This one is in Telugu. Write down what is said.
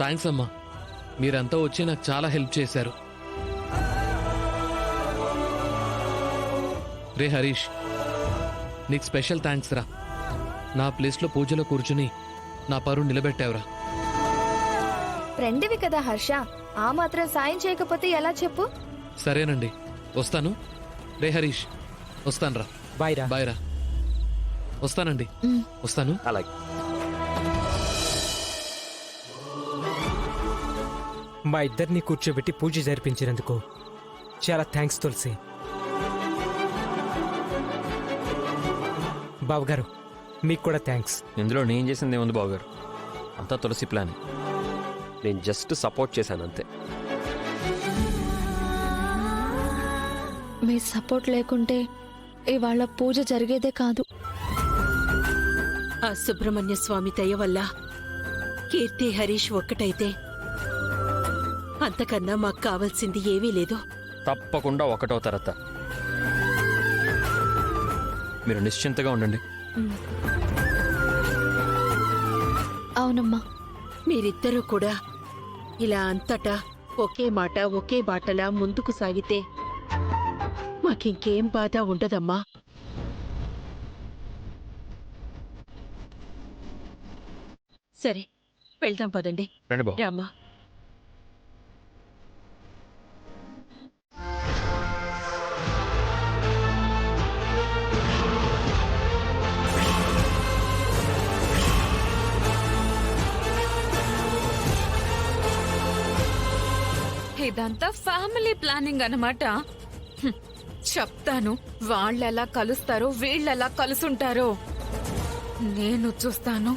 థ్యాంక్స్ అమ్మా, మీరంతా వచ్చి నాకు చాలా హెల్ప్ చేశారు. రే హరీష్, నీకు స్పెషల్ థ్యాంక్స్ రా. నా ప్లేస్లో పూజలో కూర్చుని నా పరువు నిలబెట్టావురా. ఫ్రెండ్వి కదా హర్ష, ఆ మాత్రం సాయం చేయకపోతే ఎలా చెప్పు? సరేనండి, వస్తాను. రే హరీష్, వస్తానురా. బాయ్ రా. బాయ్ రా. వస్తానండి, వస్తాను. అలాగే. మా ఇద్దరిని కూర్చోబెట్టి పూజ జరిపించినందుకు చాలా థ్యాంక్స్ తులసి. బావగారు, మీకు కూడా థ్యాంక్స్. ఇందులో నేను చేసింది ఏముంది బావగారు, అంతా తులసి ప్లాన్. నేను జస్ట్ సపోర్ట్ చేశాను అంతే. మీ సపోర్ట్ లేకుంటే ఇవాళ పూజ జరిగేదే కాదు. ఆ సుబ్రహ్మణ్య స్వామి దయ వల్ల కీర్తి హరీష్ ఒక్కటైతే అంతకన్నా మాకు కావాల్సింది ఏమీ లేదు. తప్పకుండా ఒకటో తరత. మీరు నిశ్చింతగా ఉండండి. అవునమ్మా. మీరిద్దరూ కూడా ఇలా అంతటా ఒకే మాట ఒకే బాటలా ముందుకు సాగితే మాకింకేం బాధ ఉండదమ్మా. సరే, వెళ్దాం పదండి. రండి బావ. రామ్మా. ఇదంతా ఫ్యామిలీ ప్లానింగ్ అన్నమాట. చెప్తాను, వాళ్ళెలా కలుస్తారో వీళ్ళెలా కలుసుంటారో నేను చూస్తాను.